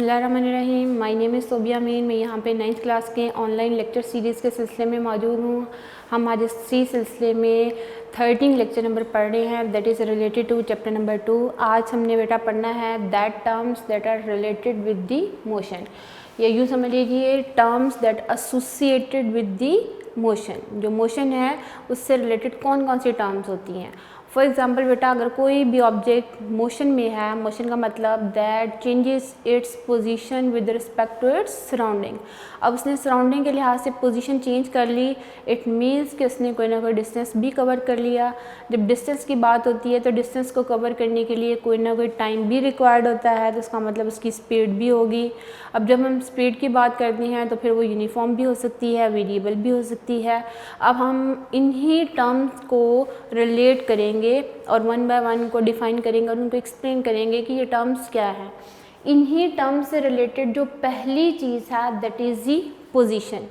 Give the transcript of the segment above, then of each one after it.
बिस्मिल्लाहिर्रहमानिर्रहीम। My name is Sobia अमीन। मैं यहाँ पे 9th क्लास के ऑनलाइन लेक्चर सीरीज़ के सिलसिले में मौजूद हूँ। हम आज इसी सिलसिले में 13 लेक्चर नंबर पढ़ रहे हैं, that is related to chapter number 2। आज हमने बेटा पढ़ना है that terms that are related with the motion, या यूँ समझ लीजिए terms that associated with the motion. जो मोशन है उससे रिलेटेड कौन कौन सी टर्म्स होती हैं। फॉर एग्ज़ाम्पल बेटा, अगर कोई भी ऑब्जेक्ट मोशन में है, मोशन का मतलब that changes its position with respect to its surrounding. अब उसने सराउंडिंग के लिहाज से पोजीशन चेंज कर ली, इट मीन्स कि उसने कोई ना कोई डिस्टेंस भी कवर कर लिया। जब डिस्टेंस की बात होती है तो डिस्टेंस को कवर करने के लिए कोई ना कोई टाइम भी रिक्वायर्ड होता है, तो उसका मतलब उसकी स्पीड भी होगी। अब जब हम स्पीड की बात करते हैं तो फिर वो यूनिफॉर्म भी हो सकती है, वेरिएबल भी हो सकती है। अब हम इन्हीं टर्म्स को रिलेट करेंगे और वन बाय वन को डिफाइन करेंगे और उनको एक्सप्लेन करेंगे कि ये टर्म्स क्या हैं। इन्हीं टर्म्स से रिलेटेड जो पहली चीज़ है दैट इज़ दी पोजीशन।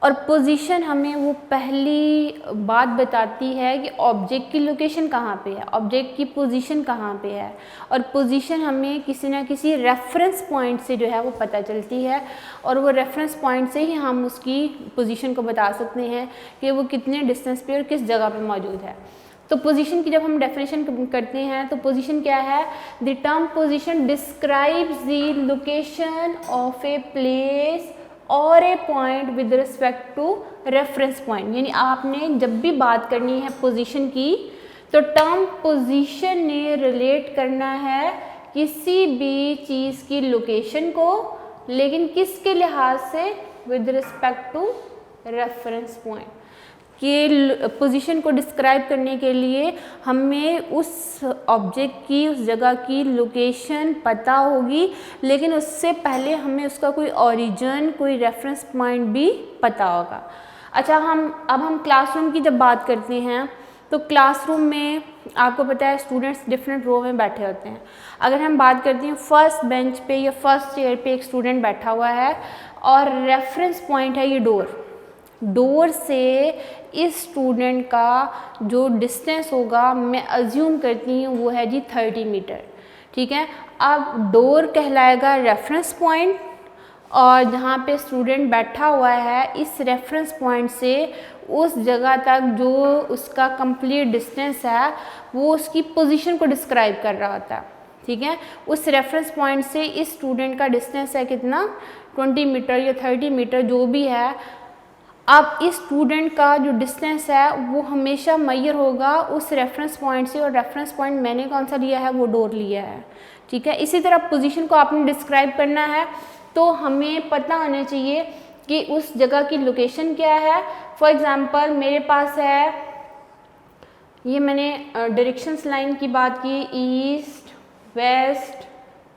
और पोजीशन हमें वो पहली बात बताती है कि ऑब्जेक्ट की लोकेशन कहाँ पे है, ऑब्जेक्ट की पोजीशन कहाँ पे है। और पोजीशन हमें किसी ना किसी रेफरेंस पॉइंट से जो है वो पता चलती है, और वो रेफरेंस पॉइंट से ही हम उसकी पोजीशन को बता सकते हैं कि वो कितने डिस्टेंस पे और किस जगह पे मौजूद है। तो पोजीशन की जब हम डेफिनेशन करते हैं तो पोजीशन क्या है, the term position describes the location of a place और a point with respect to reference point. यानी आपने जब भी बात करनी है पोजीशन की तो टर्म पोजीशन ने रिलेट करना है किसी भी चीज़ की लोकेशन को, लेकिन किसके लिहाज से, with respect to reference point. कि पोजीशन को डिस्क्राइब करने के लिए हमें उस ऑब्जेक्ट की, उस जगह की लोकेशन पता होगी, लेकिन उससे पहले हमें उसका कोई ओरिजिन, कोई रेफरेंस पॉइंट भी पता होगा। अच्छा, अब हम क्लासरूम की जब बात करते हैं तो क्लासरूम में आपको पता है स्टूडेंट्स डिफरेंट रो में बैठे होते हैं। अगर हम बात करते हैं फर्स्ट बेंच पे या फर्स्ट चेयर पे एक स्टूडेंट बैठा हुआ है और रेफरेंस पॉइंट है ये डोर से इस स्टूडेंट का जो डिस्टेंस होगा, मैं अज्यूम करती हूँ वो है जी 30 मीटर। ठीक है, अब डोर कहलाएगा रेफरेंस पॉइंट, और जहाँ पे स्टूडेंट बैठा हुआ है इस रेफरेंस पॉइंट से उस जगह तक जो उसका कंप्लीट डिस्टेंस है वो उसकी पोजीशन को डिस्क्राइब कर रहा होता है। ठीक है, उस रेफरेंस पॉइंट से इस स्टूडेंट का डिस्टेंस है कितना, 20 मीटर या 30 मीटर जो भी है। अब इस स्टूडेंट का जो डिस्टेंस है वो हमेशा मेजर होगा उस रेफरेंस पॉइंट से, और रेफरेंस पॉइंट मैंने कौन सा लिया है, वो डोर लिया है। ठीक है, इसी तरह पोजीशन को आपने डिस्क्राइब करना है तो हमें पता होना चाहिए कि उस जगह की लोकेशन क्या है। फॉर एग्ज़ाम्पल मेरे पास है, ये मैंने डायरेक्शंस लाइन की बात की, east, west,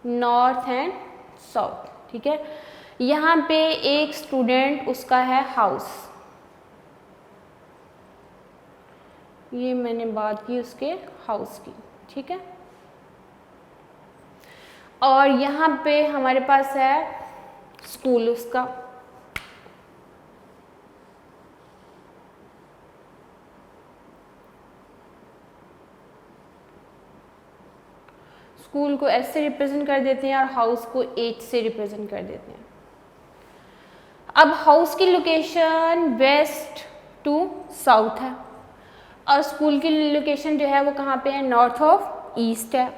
north and south. ठीक है, यहाँ पे एक स्टूडेंट, उसका है हाउस, ये मैंने बात की उसके हाउस की। ठीक है, और यहाँ पे हमारे पास है स्कूल उसका। स्कूल को एस से रिप्रेजेंट कर देते हैं और हाउस को एच से रिप्रेजेंट कर देते हैं। अब हाउस की लोकेशन वेस्ट टू साउथ है और स्कूल की लोकेशन जो है वो कहाँ पे है, नॉर्थ ऑफ ईस्ट है।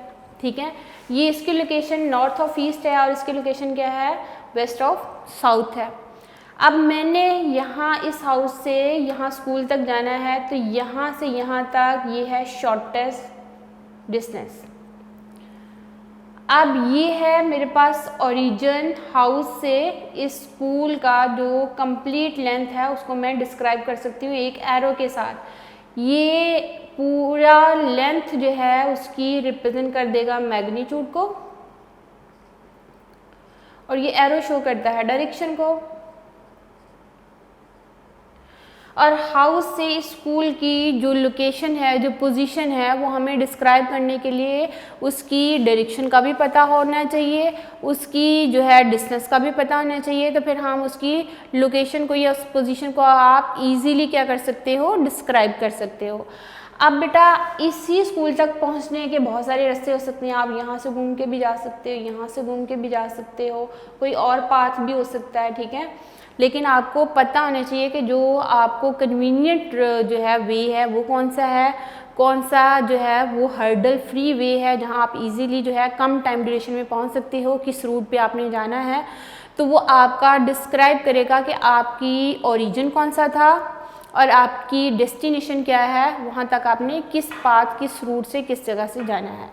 ठीक है, ये इसकी लोकेशन नॉर्थ ऑफ ईस्ट है और इसकी लोकेशन क्या है, वेस्ट ऑफ साउथ है। अब मैंने यहाँ इस हाउस से यहाँ स्कूल तक जाना है तो यहाँ से यहाँ तक ये है शॉर्टेस्ट डिस्टेंस। अब ये है मेरे पास ओरिजिन, हाउस से इस स्कूल का जो कंप्लीट लेंथ है उसको मैं डिस्क्राइब कर सकती हूँ एक एरो के साथ। ये पूरा लेंथ जो है उसकी रिप्रेजेंट कर देगा मैग्नीट्यूड को, और ये एरो शो करता है डायरेक्शन को। और हाउस से स्कूल की जो लोकेशन है, जो पोजीशन है, वो हमें डिस्क्राइब करने के लिए उसकी डायरेक्शन का भी पता होना चाहिए, उसकी जो है डिस्टेंस का भी पता होना चाहिए। तो फिर हम उसकी लोकेशन को या उस पोजीशन को आप इजीली क्या कर सकते हो, डिस्क्राइब कर सकते हो। अब बेटा इसी स्कूल तक पहुंचने के बहुत सारे रास्ते हो सकते हैं, आप यहाँ से घूम के भी जा सकते हो, यहाँ से घूम के भी जा सकते हो, कोई और पाथ भी हो सकता है, ठीक है। लेकिन आपको पता होना चाहिए कि जो आपको कन्वीनियंट जो है वे है वो कौन सा है, कौन सा जो है वो हर्डल फ्री वे है जहाँ आप इजीली जो है कम टाइम ड्यूरेशन में पहुँच सकते हो, किस रूट पे आपने जाना है। तो वो आपका डिस्क्राइब करेगा कि आपकी ओरिजिन कौन सा था और आपकी डेस्टिनेशन क्या है, वहाँ तक आपने किस पाथ किस रूट से किस जगह से जाना है,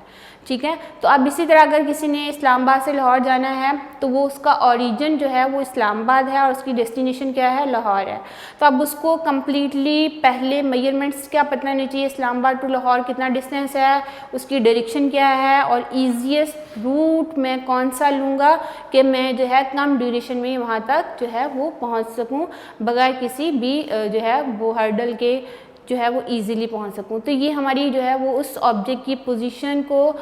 ठीक है। तो अब इसी तरह अगर किसी ने इस्लामाबाद से लाहौर जाना है तो वो उसका ओरिजिन जो है वो इस्लामाबाद है और उसकी डेस्टिनेशन क्या है, लाहौर है। तो अब उसको कम्प्लीटली पहले मेजरमेंट्स क्या पता होनी चाहिए, इस्लामाबाद टू लाहौर कितना डिस्टेंस है, उसकी डायरेक्शन क्या है और ईजीएस्ट रूट मैं कौन सा लूँगा कि मैं जो है कम ड्यूरेशन में वहाँ तक जो है वो पहुँच सकूँ बगैर किसी भी जो है वो हर्डल के जो है वो इजीली पहुंच सकूं। तो ये हमारी जो है वो उस ऑब्जेक्ट की पोजीशन को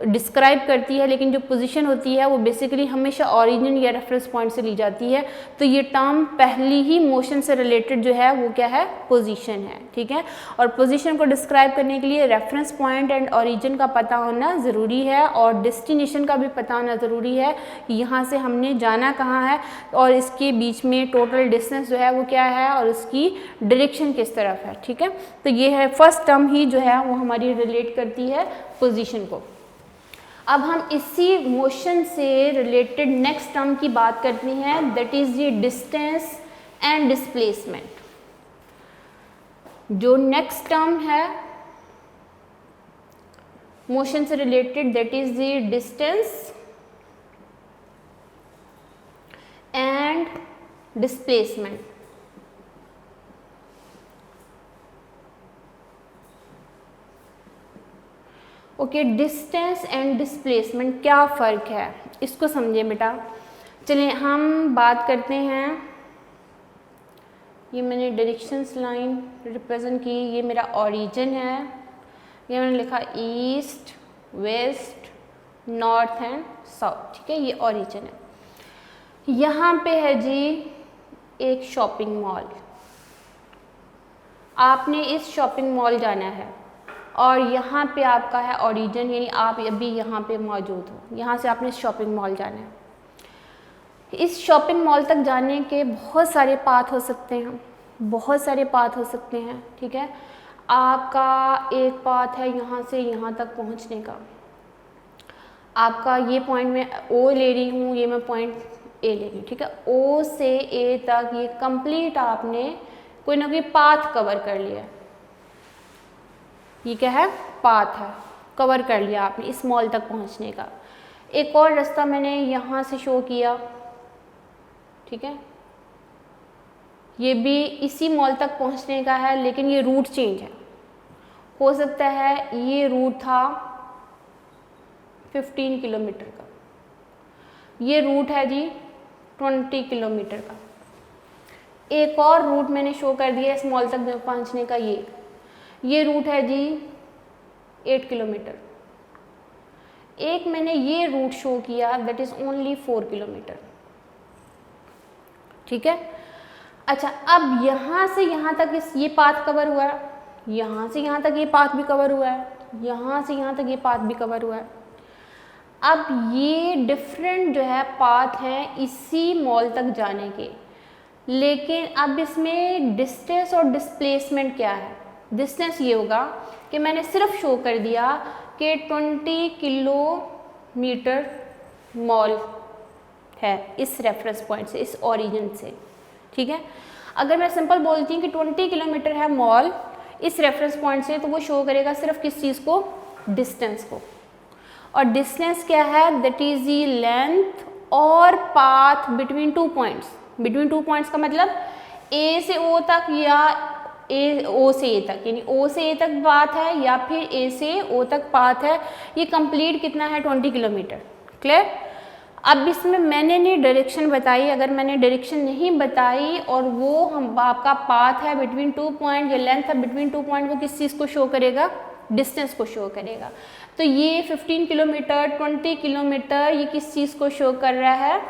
डिस्क्राइब करती है, लेकिन जो पोजीशन होती है वो बेसिकली हमेशा ओरिजिन या रेफरेंस पॉइंट से ली जाती है। तो ये टर्म पहली ही मोशन से रिलेटेड जो है वो क्या है, पोजीशन है, ठीक है। और पोजीशन को डिस्क्राइब करने के लिए रेफरेंस पॉइंट एंड ओरिजिन का पता होना ज़रूरी है और डेस्टिनेशन का भी पता होना ज़रूरी है, यहाँ से हमने जाना कहाँ है और इसके बीच में टोटल डिस्टेंस जो है वो क्या है और उसकी डायरेक्शन किस तरफ है, ठीक है। तो ये है फर्स्ट टर्म ही जो है वो हमारी रिलेट करती है पोजीशन को। अब हम इसी मोशन से रिलेटेड नेक्स्ट टर्म की बात करते हैं, दैट इज ये डिस्टेंस एंड डिस्प्लेसमेंट। जो नेक्स्ट टर्म है मोशन से related that is the distance and displacement. Okay, distance and displacement क्या फ़र्क है इसको समझें बेटा। चलिए हम बात करते हैं, ये मैंने डायरेक्शंस लाइन रिप्रेजेंट की, ये मेरा ओरिजिन है, ये मैंने लिखा east west north and south, ठीक है, ये ओरिजिन है। यहाँ पे है जी एक शॉपिंग मॉल, आपने इस शॉपिंग मॉल जाना है और यहाँ पे आपका है ओरिजिन, यानी आप अभी यहाँ पे मौजूद हो, यहाँ से आपने शॉपिंग मॉल जाना है। इस शॉपिंग मॉल तक जाने के बहुत सारे पाथ हो सकते हैं, बहुत सारे पाथ हो सकते हैं, ठीक है। आपका एक पाथ है यहाँ से यहाँ तक पहुँचने का, आपका ये पॉइंट मैं ओ ले रही हूँ, ये मैं पॉइंट ए ले रही हूँ, ठीक है। ओ से ए तक ये कंप्लीट आपने कोई ना कोई पाथ कवर कर लिया, ये क्या है, पाथ है, कवर कर लिया आपने इस मॉल तक पहुंचने का। एक और रास्ता मैंने यहाँ से शो किया, ठीक है, ये भी इसी मॉल तक पहुंचने का है, लेकिन ये रूट चेंज है। हो सकता है ये रूट था 15 किलोमीटर का, ये रूट है जी 20 किलोमीटर का। एक और रूट मैंने शो कर दिया इस मॉल तक पहुंचने का, ये रूट है जी 8 किलोमीटर। एक मैंने ये रूट शो किया दैट इज ओनली 4 किलोमीटर, ठीक है। अच्छा, अब यहाँ से यहाँ तक ये पाथ कवर हुआ है, यहाँ से यहाँ तक ये पाथ भी कवर हुआ है, यहाँ से यहाँ तक ये पाथ भी कवर हुआ है। अब ये डिफरेंट जो है पाथ हैं इसी मॉल तक जाने के, लेकिन अब इसमें डिस्टेंस और डिस्प्लेसमेंट क्या है। डिस्टेंस ये होगा कि मैंने सिर्फ शो कर दिया कि 20 किलोमीटर मॉल है इस रेफरेंस पॉइंट से, इस ओरिजिन से, ठीक है। अगर मैं सिंपल बोलती हूँ कि 20 किलोमीटर है मॉल इस रेफरेंस पॉइंट से, तो वो शो करेगा सिर्फ किस चीज़ को, डिस्टेंस को। और डिस्टेंस क्या है, दैट इज द लेंथ और path between 2 points. Between 2 points का मतलब ए से ओ तक या ए ओ से ए तक, यानी ओ से ए तक पाथ है या फिर ए से ओ तक पाथ है। ये कंप्लीट कितना है, 20 किलोमीटर। क्लियर। अब इसमें मैंने नहीं डायरेक्शन बताई, अगर मैंने डायरेक्शन नहीं बताई और वो हम आपका पाथ है बिटवीन 2 पॉइंट या लेंथ है बिटवीन 2 पॉइंट, वो किस चीज़ को शो करेगा, डिस्टेंस को शो करेगा। तो ये 15 किलोमीटर 20 किलोमीटर ये किस चीज़ को शो कर रहा है,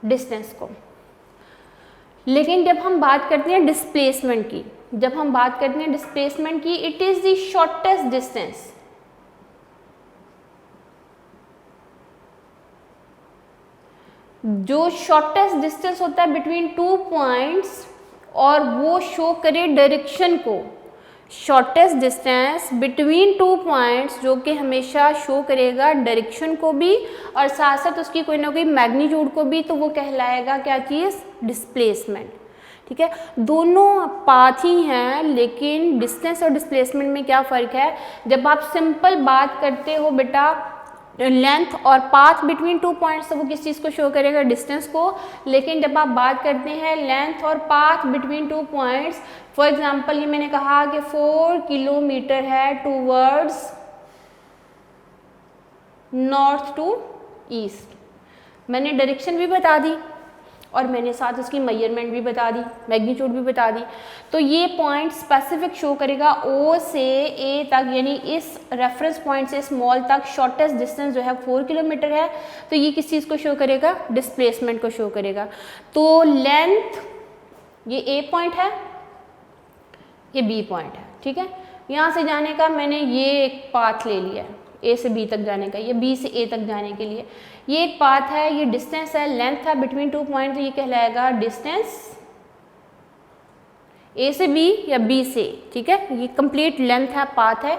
डिस्टेंस को। लेकिन जब हम बात करते हैं डिस्प्लेसमेंट की, जब हम बात करते हैं डिस्प्लेसमेंट की, it is the shortest distance, जो शॉर्टेस्ट डिस्टेंस होता है बिटवीन 2 पॉइंट्स और वो शो करे डायरेक्शन को, शॉर्टेस्ट डिस्टेंस बिटवीन 2 पॉइंट्स जो कि हमेशा शो करेगा डायरेक्शन को भी और साथ साथ उसकी कोई ना कोई मैग्नीट्यूड को भी, तो वो कहलाएगा क्या चीज़, डिस्प्लेसमेंट। ठीक है, दोनों पाथ ही हैं, लेकिन डिस्टेंस और डिस्प्लेसमेंट में क्या फ़र्क है। जब आप सिंपल बात करते हो बेटा लेंथ और पाथ बिटवीन 2 पॉइंट्स, तो वो किस चीज़ को शो करेगा, डिस्टेंस को। लेकिन जब आप बात करते हैं लेंथ और path between 2 points, for example ये मैंने कहा कि 4 किलोमीटर है टूवर्ड्स नॉर्थ टू ईस्ट, मैंने डायरेक्शन भी बता दी और मैंने साथ उसकी मेजरमेंट भी बता दी, मैग्नीट्यूड भी बता दी। तो ये पॉइंट स्पेसिफिक शो करेगा ओ से ए तक, यानी इस रेफरेंस पॉइंट से स्मॉल तक शॉर्टेस्ट डिस्टेंस जो है 4 किलोमीटर है, तो ये किस चीज़ को शो करेगा, डिस्प्लेसमेंट को शो करेगा। तो लेंथ ये ए पॉइंट है, ये बी पॉइंट है। ठीक है, यहाँ से जाने का मैंने ये एक पाथ ले लिया है, ए से बी तक जाने का, ये बी से ए तक जाने के लिए ये एक पाथ है, ये डिस्टेंस है, लेंथ है बिटवीन 2 पॉइंट, तो ये कहलाएगा डिस्टेंस ए से बी या बी से। ठीक है, ये कंप्लीट लेंथ है, पाथ है।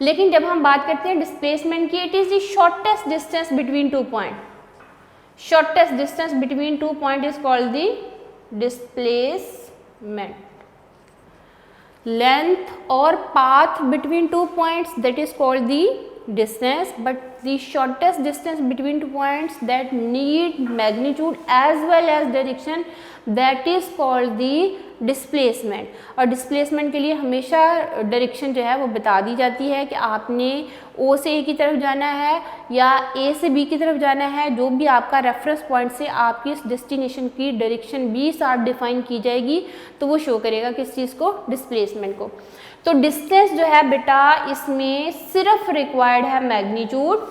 लेकिन जब हम बात करते हैं डिस्प्लेसमेंट की, it is the shortest distance between 2 point, shortest distance between 2 point is called the displacement. Length और path between 2 points, that is called the distance, but the shortest distance between 2 points that need magnitude as well as direction, that is called the displacement। और displacement के लिए हमेशा direction जो है वो बता दी जाती है कि आपने ओ से ए की तरफ जाना है या ए से बी की तरफ जाना है, जो भी आपका रेफरेंस पॉइंट से आपकी इस डेस्टिनेशन की डायरेक्शन भी साथ डिफाइन की जाएगी, तो वो शो करेगा किस चीज़ को, डिस्प्लेसमेंट को। तो डिस्टेंस जो है बेटा इसमें सिर्फ रिक्वायर्ड है मैग्नीट्यूड,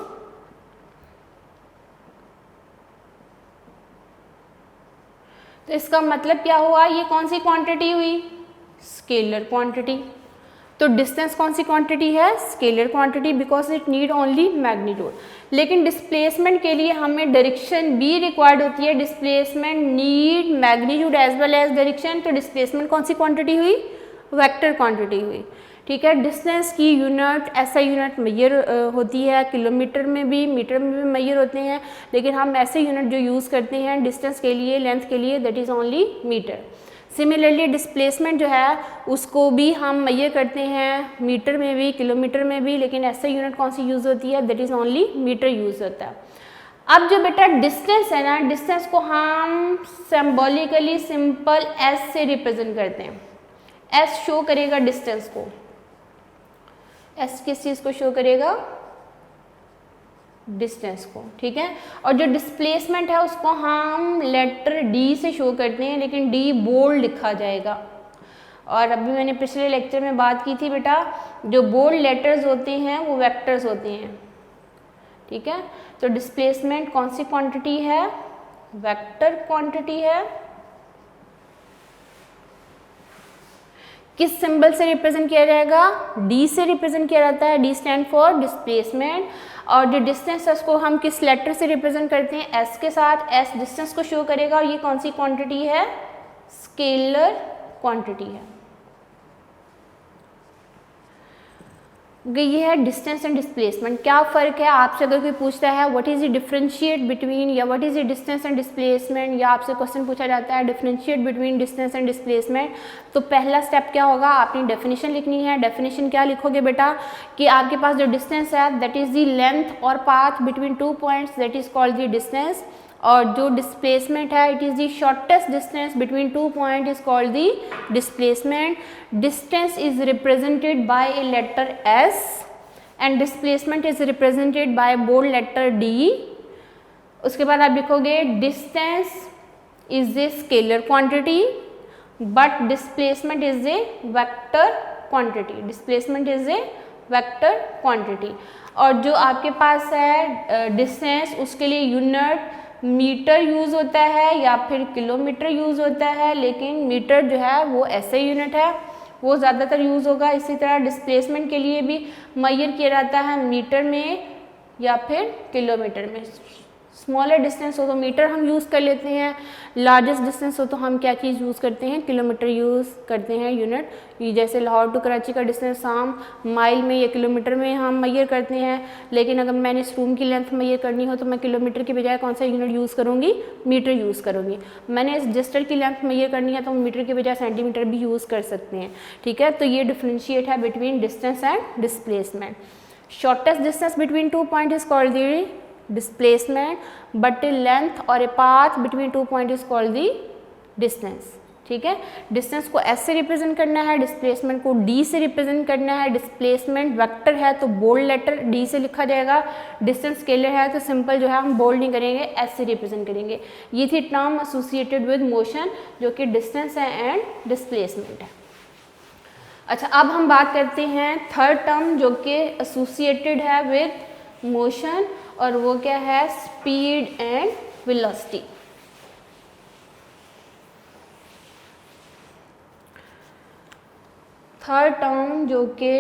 तो इसका मतलब क्या हुआ, ये कौन सी क्वांटिटी हुई, स्केलर क्वांटिटी। तो डिस्टेंस कौन सी क्वांटिटी है, scalar quantity, because it need only magnitude. लेकिन डिस्प्लेसमेंट के लिए हमें डायरेक्शन भी रिक्वायर्ड होती है, displacement need magnitude as well as direction. तो डिस्प्लेसमेंट कौन सी क्वांटिटी हुई, वेक्टर क्वांटिटी हुई। ठीक है, डिस्टेंस की यूनिट ऐसा यूनिट मेजर होती है, किलोमीटर में भी, मीटर में भी मेजर होते हैं, लेकिन हम ऐसे यूनिट जो यूज़ करते हैं डिस्टेंस के लिए, लेंथ के लिए, that is only metre. Similarly displacement जो है उसको भी हम मेजर करते हैं मीटर में भी, किलोमीटर में भी, लेकिन ऐसा यूनिट कौन सी यूज़ होती है, that is only metre use होता है। अब जो बेटा डिस्टेंस है ना, डिस्टेंस को हम सिंबॉलिकली सिंपल एस से रिप्रेजेंट करते हैं। एस शो करेगा डिस्टेंस को, एस किस चीज़ को शो करेगा, डिस्टेंस को। ठीक है, और जो डिस्प्लेसमेंट है उसको हम लेटर डी से शो करते हैं, लेकिन डी बोल्ड लिखा जाएगा। और अभी मैंने पिछले लेक्चर में बात की थी बेटा, जो बोल्ड लेटर्स होते हैं वो वेक्टर्स होते हैं। ठीक है, तो डिस्प्लेसमेंट कौन सी क्वांटिटी है, वेक्टर क्वांटिटी है। किस सिंबल से रिप्रेजेंट किया जाएगा, डी से रिप्रेजेंट किया जाता है, डी स्टैंड फॉर डिस्प्लेसमेंट। और जो डिस्टेंस है उसको हम किस लेटर से रिप्रेजेंट करते हैं, एस के साथ। एस डिस्टेंस को शो करेगा और ये कौन सी क्वांटिटी है, स्केलर क्वांटिटी है। ये है डिस्टेंस एंड डिस्प्लेसमेंट। क्या फ़र्क है, आपसे अगर कोई पूछता है what is the differentiate between, या what is the distance and displacement, या आपसे क्वेश्चन पूछा जाता है differentiate between distance and displacement, तो पहला स्टेप क्या होगा, आपने डेफिनेशन लिखनी है। डेफिनेशन क्या लिखोगे बेटा, कि आपके पास जो डिस्टेंस है दैट इज़ द लेंथ और path between 2 points, that is called the distance. और जो डिस्प्लेसमेंट है it is the shortest distance between 2 point is called the displacement. Distance is represented by a letter S and displacement is represented by bold letter D. उसके बाद आप लिखोगे distance is a scalar quantity but displacement is a vector quantity. Displacement is a vector quantity. और जो आपके पास है distance, उसके लिए यूनिट मीटर यूज़ होता है या फिर किलोमीटर यूज़ होता है, लेकिन मीटर जो है वो ऐसे यूनिट है वो ज़्यादातर यूज़ होगा। इसी तरह डिस्प्लेसमेंट के लिए भी मेजर किया जाता है मीटर में या फिर किलोमीटर में। स्मॉलर डिस्टेंस हो तो मीटर हम यूज़ कर लेते हैं, लार्जेस्ट डिस्टेंस हो तो हम क्या चीज़ यूज़ करते हैं, किलोमीटर यूज़ करते हैं यूनिट। ये जैसे लाहौर टू कराची का डिस्टेंस हम माइल में या किलोमीटर में हम मेजर करते हैं, लेकिन अगर मैंने इस रूम की लेंथ मेजर करनी हो तो मैं किलोमीटर के बजाय कौन सा यूनिट यूज़ करूँगी, मीटर यूज़ करूँगी। मैंने इस डिस्टल की लेंथ मेजर करनी है तो मीटर के बजाय सेंटीमीटर भी यूज़ कर सकते हैं, ठीक है। तो ये डिफ्रेंशिएट है between distance and displacement. Shortest distance between 2 point is called the displacement, but a length or a path between 2 points is called the distance, ठीक है। डिस्टेंस को S से रिप्रेजेंट करना है, डिस्प्लेसमेंट को D से रिप्रेजेंट करना है। डिस्प्लेसमेंट वेक्टर है तो बोल्ड लेटर D से लिखा जाएगा, डिस्टेंस स्केलर है तो सिंपल जो है हम बोल्ड नहीं करेंगे, S से रिप्रेजेंट करेंगे। ये थी टर्म एसोसिएटेड विद मोशन जो कि डिस्टेंस है एंड डिस्प्लेसमेंट है। अच्छा, अब हम बात करते हैं थर्ड टर्म जो कि एसोसिएटेड है विद मोशन, और वो क्या है, speed and velocity. Third term जो कि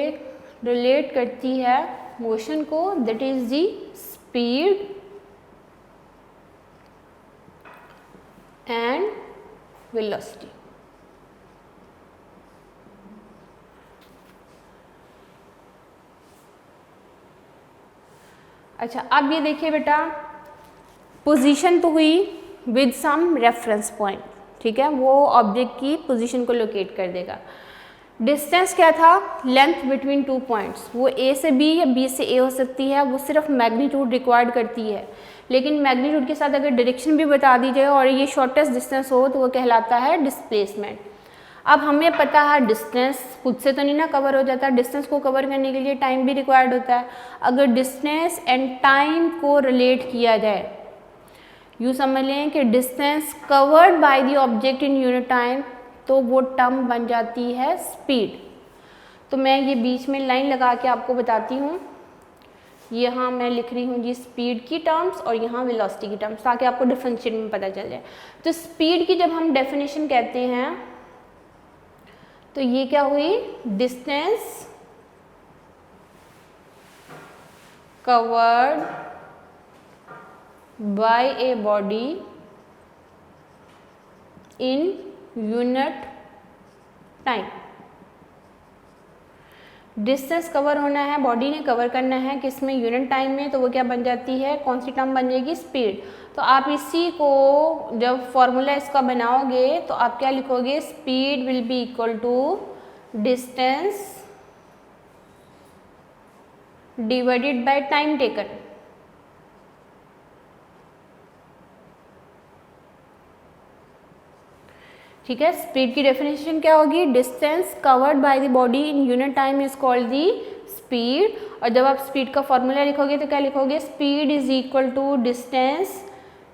रिलेट करती है मोशन को, that is the speed and velocity. अच्छा, अब ये देखिए बेटा, पोजीशन तो हुई विद सम रेफरेंस पॉइंट, ठीक है, वो ऑब्जेक्ट की पोजीशन को लोकेट कर देगा। डिस्टेंस क्या था, लेंथ बिटवीन 2 पॉइंट्स, वो A से B या B से A हो सकती है, वो सिर्फ मैग्नीट्यूड रिक्वायर्ड करती है। लेकिन मैग्नीट्यूड के साथ अगर डायरेक्शन भी बता दी जाए और ये शॉर्टेस्ट डिस्टेंस हो तो वो कहलाता है डिस्प्लेसमेंट। अब हमें पता है डिस्टेंस खुद से तो नहीं ना कवर हो जाता, डिस्टेंस को कवर करने के लिए टाइम भी रिक्वायर्ड होता है। अगर डिस्टेंस एंड टाइम को रिलेट किया जाए, यूँ समझ लें कि distance covered by the object in unit time, तो वो टर्म बन जाती है स्पीड। तो मैं ये बीच में लाइन लगा के आपको बताती हूँ, यहाँ मैं लिख रही हूँ जी स्पीड की टर्म्स और यहाँ वेलोसिटी की टर्म्स, ताकि आपको डिफरेंशिएट में पता चल जाए। तो स्पीड की जब हम डेफिनेशन कहते हैं तो ये क्या हुई, distance covered bye a body in unit time. Distance cover होना है, बॉडी ने कवर करना है किसमें, यूनिट टाइम में, तो वो क्या बन जाती है, कौन सी टर्म बन जाएगी, स्पीड। तो आप इसी को जब फॉर्मूला इसका बनाओगे तो आप क्या लिखोगे, speed will be equal to distance divided by time taken. ठीक है, स्पीड की डेफिनेशन क्या होगी, distance covered by the body in unit time is called the speed. और जब आप स्पीड का फॉर्मूला लिखोगे तो क्या लिखोगे, speed is equal to distance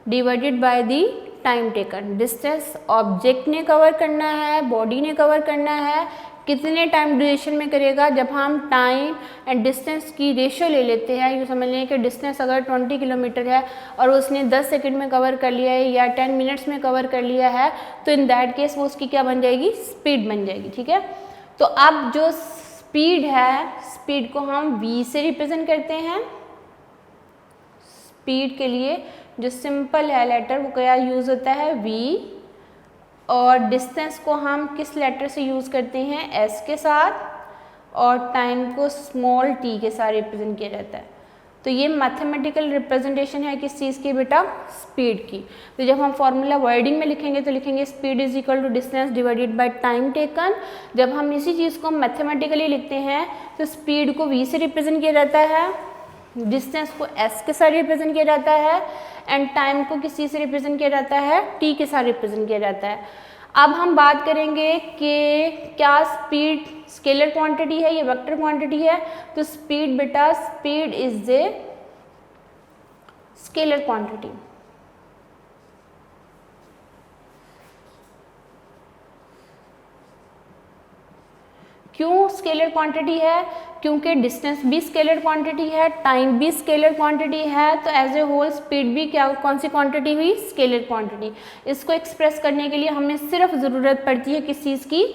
divided by the time taken. Distance object ने कवर करना है, बॉडी ने कवर करना है, कितने टाइम ड्यूरेशन में करेगा, जब हम टाइम एंड डिस्टेंस की रेशियो ले लेते हैं। यूँ समझ लें कि डिस्टेंस अगर 20 किलोमीटर है और उसने 10 सेकंड में कवर कर लिया है या 10 मिनट्स में कवर कर लिया है, तो इन दैट केस वो उसकी क्या बन जाएगी, स्पीड बन जाएगी। ठीक है, तो अब जो स्पीड है, स्पीड को हम v से रिप्रेजेंट करते हैं। स्पीड के लिए जो सिंपल है लेटर वो क्या यूज़ होता है, v। और डिस्टेंस को हम किस लेटर से यूज़ करते हैं, s के साथ, और टाइम को स्मॉल t के साथ रिप्रेजेंट किया जाता है। तो ये मैथमेटिकल रिप्रेजेंटेशन है किस चीज़ की बेटा, स्पीड की। तो जब हम फॉर्मूला वर्डिंग में लिखेंगे तो लिखेंगे speed is equal to distance divided by time taken. जब हम इसी चीज़ को मैथमेटिकली लिखते हैं तो स्पीड को v से रिप्रेजेंट किया जाता है, डिस्टेंस को s के साथ रिप्रेजेंट किया जाता है, एंड टाइम को किस चीज़ से रिप्रेजेंट किया जाता है, t के साथ रिप्रेजेंट किया जाता है। अब हम बात करेंगे कि क्या स्पीड स्केलर क्वांटिटी है या वेक्टर क्वांटिटी है। तो स्पीड बेटा, speed is a scalar quantity. क्यों स्केलर क्वांटिटी है, क्योंकि डिस्टेंस भी स्केलर क्वांटिटी है, टाइम भी स्केलर क्वांटिटी है, तो एज ए होल स्पीड भी क्या, कौन सी क्वांटिटी हुई, स्केलर क्वांटिटी। इसको एक्सप्रेस करने के लिए हमें सिर्फ ज़रूरत पड़ती है किस चीज़ की,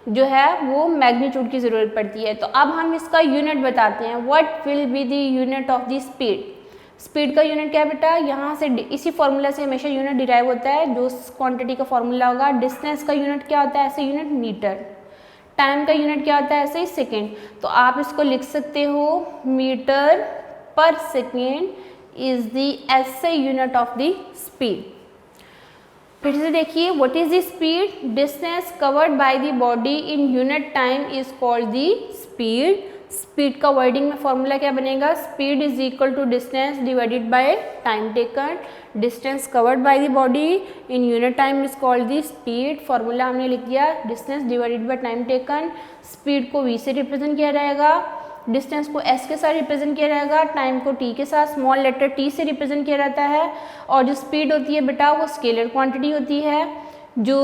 जो है वो मैग्नीट्यूड की ज़रूरत पड़ती है। तो अब हम इसका यूनिट बताते हैं, what will be the unit of the speed. Speed का यूनिट क्या है बेटा, यहाँ से इसी फॉर्मूला से हमेशा यूनिट डिराइव होता है, जो क्वांटिटी का फॉर्मूला होगा। डिस्टेंस का यूनिट क्या होता है, ऐसे यूनिट मीटर। टाइम का यूनिट क्या होता है, ऐसे ही सेकेंड। तो आप इसको लिख सकते हो मीटर पर सेकेंड इज द ऐसे यूनिट ऑफ द स्पीड। फिर से देखिए, what is the speed, distance covered by the body in unit time is called the speed. Speed का वर्डिंग में फॉर्मूला क्या बनेगा, speed is equal to distance divided by time taken. Distance covered by the body in unit time is called the speed. Formula हमने लिख दिया, distance divided by time taken. Speed को v से represent किया जाएगा, distance को s के साथ रिप्रेजेंट किया जाएगा, टाइम को t के साथ स्मॉल लेटर t से रिप्रेजेंट किया जाता है। और जो स्पीड होती है बेटा वो स्केलर क्वांटिटी होती है। जो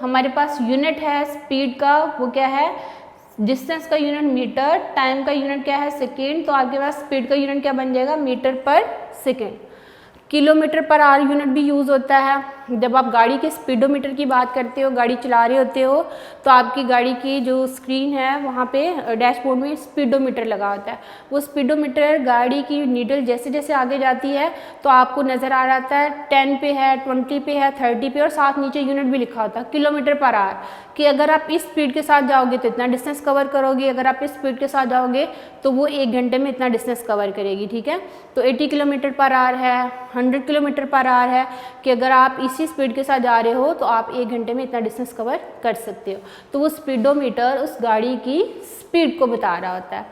हमारे पास यूनिट है स्पीड का वो क्या है, डिस्टेंस का यूनिट मीटर, टाइम का यूनिट क्या है सेकेंड। तो आपके पास स्पीड का यूनिट क्या बन जाएगा, मीटर पर second. Kilometre per hour unit भी यूज़ होता है। जब आप गाड़ी के स्पीडोमीटर की बात करते हो, गाड़ी चला रहे होते हो, तो आपकी गाड़ी की जो स्क्रीन है वहाँ पे डैशबोर्ड में स्पीडोमीटर लगा होता है। वो स्पीडोमीटर गाड़ी की नीडल जैसे जैसे आगे जाती है तो आपको नज़र आ जाता है 10 पे है, 20 पे है, 30 पे, और साथ नीचे यूनिट भी लिखा होता है किलोमीटर पर आवर, कि अगर आप इस स्पीड के साथ जाओगे तो इतना डिस्टेंस कवर करोगे, अगर आप इस स्पीड के साथ जाओगे तो वो 1 घंटे में इतना डिस्टेंस कवर करेगी। ठीक है, तो 80 किलोमीटर पर आवर है, 100 किलोमीटर पर आवर है, कि अगर आप इसी स्पीड के साथ जा रहे हो तो आप 1 घंटे में इतना डिस्टेंस कवर कर सकते हो। तो वो स्पीडोमीटर उस गाड़ी की स्पीड को बता रहा होता है।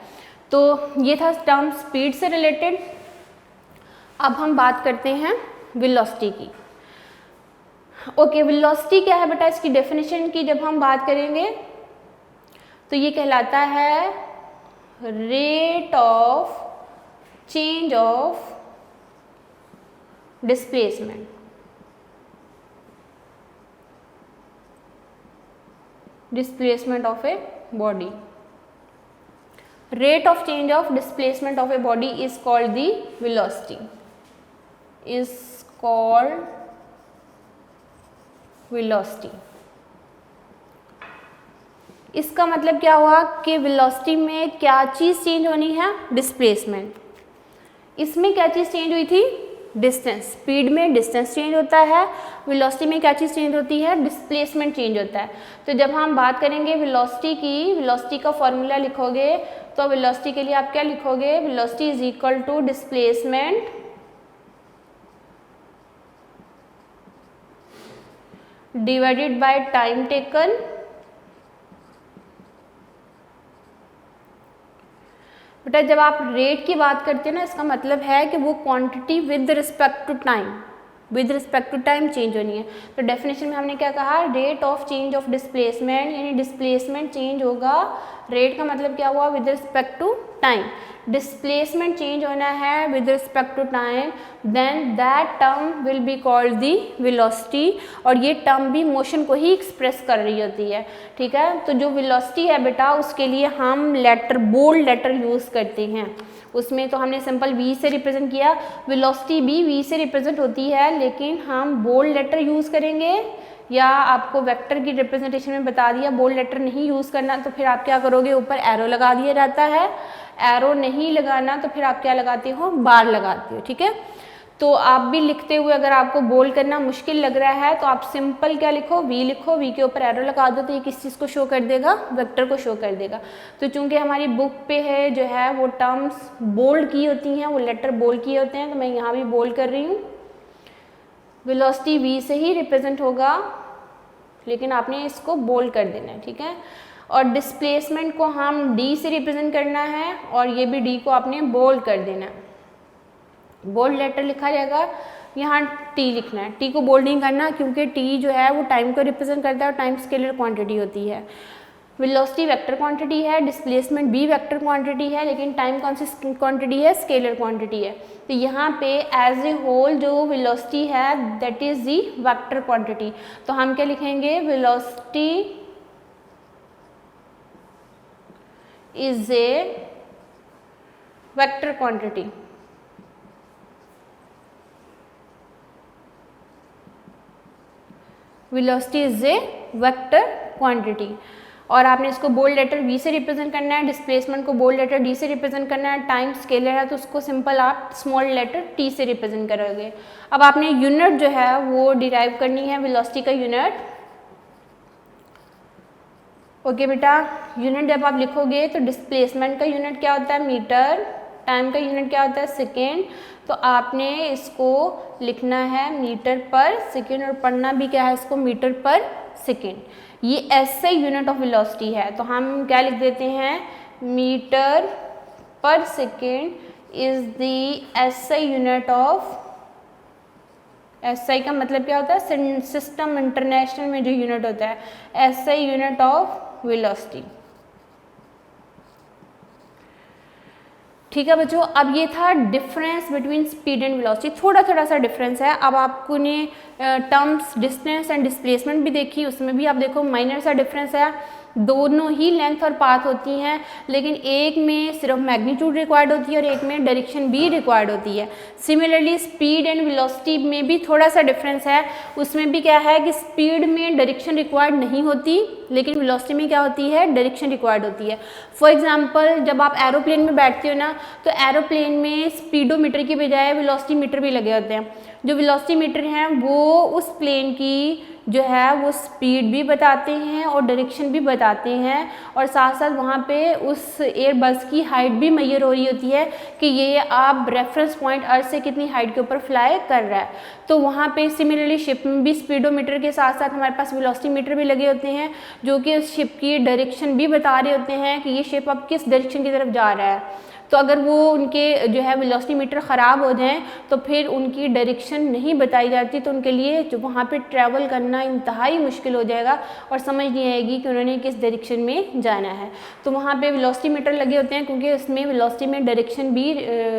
तो ये था टर्म स्पीड से रिलेटेड। अब हम बात करते हैं वेलोसिटी की। ओके, वेलोसिटी क्या है बेटा, इसकी डेफिनेशन की जब हम बात करेंगे तो ये कहलाता है rate of change of displacement. Displacement of a body, rate of change of displacement of a body is called the velocity, is called velocity। इसका मतलब क्या हुआ कि वेलोसिटी में क्या चीज़ चेंज होनी है, डिस्प्लेसमेंट। इसमें क्या चीज़ चेंज हुई थी, डिस्टेंस। स्पीड में डिस्टेंस चेंज होता है, वेलोसिटी में क्या चीज़ चेंज होती है, डिस्प्लेसमेंट चेंज होता है। तो जब हम बात करेंगे वेलोसिटी की, वेलोसिटी का फॉर्मूला लिखोगे तो वेलोसिटी के लिए आप क्या लिखोगे, velocity is equal to displacement divided by time taken बेटा। जब आप रेट की बात करते हैं ना, इसका मतलब है कि वो quantity with respect to time, with respect to time change होनी है। तो डेफिनेशन में हमने क्या कहा, rate of change of displacement, यानी डिस्प्लेसमेंट चेंज होगा। रेट का मतलब क्या हुआ, with respect to time. Displacement change होना है with respect to time, then that term will be called the velocity. और ये टर्म भी मोशन को ही एक्सप्रेस कर रही होती है। ठीक है, तो जो वेलोसिटी है बेटा उसके लिए हम लेटर, बोल्ड लेटर यूज़ करते हैं। उसमें तो हमने सिंपल v से रिप्रेजेंट किया, वेलोसिटी भी v से रिप्रेजेंट होती है, लेकिन हम बोल्ड लेटर यूज़ करेंगे, या आपको वेक्टर की रिप्रेजेंटेशन में बता दिया बोल्ड लेटर नहीं यूज़ करना, तो फिर आप क्या करोगे, ऊपर एरो लगा दिया जाता है। एरो नहीं लगाना तो फिर आप क्या लगाते हो, बार लगाते हो। ठीक है, तो आप भी लिखते हुए अगर आपको बोल्ड करना मुश्किल लग रहा है तो आप सिंपल क्या लिखो, v लिखो, v के ऊपर एरो लगा दो, तो ये किस चीज़ को शो कर देगा, वेक्टर को शो कर देगा। तो चूंकि हमारी बुक पे है जो है वो टर्म्स बोल्ड की होती हैं, वो लेटर बोल्ड किए होते हैं, तो मैं यहाँ भी बोल्ड कर रही हूँ। वेलोसिटी v से ही रिप्रेजेंट होगा, लेकिन आपने इसको बोल्ड कर देना है। ठीक है, और डिस्प्लेसमेंट को हम d से रिप्रेजेंट करना है, और ये भी d को आपने बोल्ड कर देना है। बोल्ड लेटर लिखा जाएगा, यहाँ t लिखना है। t को बोल्ड नहीं करना क्योंकि t जो है वो टाइम को रिप्रेजेंट करता है, और टाइम स्केलर क्वांटिटी होती है। वेलोसिटी वेक्टर क्वांटिटी है, डिस्प्लेसमेंट भी वेक्टर क्वांटिटी है, लेकिन टाइम कौन सी क्वांटिटी है, स्केलर क्वांटिटी है। तो यहाँ पे एज ए होल जो वेलोसिटी है that is the vector quantity. तो हम क्या लिखेंगे, velocity is a vector quantity. Velocity is a vector quantity. और आपने इसको बोल्ड लेटर V से रिप्रेजेंट करना है, डिस्प्लेसमेंट को बोल्ड लेटर D से रिप्रेजेंट करना है, टाइम स्केलर है तो उसको सिंपल आप स्मॉल लेटर T से रिप्रेजेंट करोगे। अब आपने यूनिट जो है वो डिराइव करनी है, वेलोसिटी का यूनिट। ओके बेटा, यूनिट जब आप लिखोगे तो डिस्प्लेसमेंट का यूनिट क्या होता है मीटर, टाइम का यूनिट क्या होता है सेकेंड, तो आपने इसको लिखना है मीटर पर सेकेंड और पढ़ना भी क्या है इसको मीटर पर सेकेंड। ये ऐसे यूनिट ऑफ वेलोसिटी है तो हम क्या लिख देते हैं मीटर पर second is the SI unit of, SI का मतलब क्या होता है सिस्टम इंटरनेशनल में जो यूनिट होता है एसआई यूनिट ऑफ वेलोसिटी। ठीक है बच्चों, अब ये था difference between speed and velocity, थोड़ा सा डिफरेंस है। अब आपको ने टर्म्स डिस्टेंस एंड डिस्प्लेसमेंट भी देखी, उसमें भी आप देखो माइनर सा डिफरेंस है, दोनों ही लेंथ और पाथ होती हैं, लेकिन एक में सिर्फ मैग्नीट्यूड रिक्वायर्ड होती है और एक में डायरेक्शन भी रिक्वायर्ड होती है। सिमिलरली स्पीड एंड वेलोसिटी में भी थोड़ा सा डिफरेंस है, उसमें भी क्या है कि स्पीड में डायरेक्शन रिक्वायर्ड नहीं होती लेकिन वेलोसिटी में क्या होती है डायरेक्शन रिक्वायर्ड होती है। फॉर एग्जांपल जब आप एरोप्लेन में बैठते हो ना तो एरोप्लेन में स्पीडोमीटर की बजाय वेलोसिटी मीटर भी लगे होते हैं। जो वेलोसिटी मीटर हैं वो उस प्लेन की जो है वो स्पीड भी बताते हैं और डायरेक्शन भी बताते हैं, और साथ साथ वहाँ पे उस एयरबस की हाइट भी मेजर हो रही होती है कि ये आप रेफरेंस पॉइंट अर्थ से कितनी हाइट के ऊपर फ्लाई कर रहा है। तो वहाँ पे सिमिलरली शिप में भी स्पीडोमीटर के साथ साथ हमारे पास वेलोसिटी मीटर भी लगे होते हैं जो कि उस शिप की डायरेक्शन भी बता रहे होते हैं कि ये शिप अब किस डायरेक्शन की तरफ जा रहा है। तो अगर वो उनके जो है वेलोसिटी मीटर ख़राब हो जाएं तो फिर उनकी डायरेक्शन नहीं बताई जाती, तो उनके लिए जो वहाँ पे ट्रैवल करना इंतहाई मुश्किल हो जाएगा और समझ नहीं आएगी कि उन्होंने किस डायरेक्शन में जाना है। तो वहाँ पे वेलोसिटी मीटर लगे होते हैं क्योंकि उसमें वेलोसिटी में डायरेक्शन भी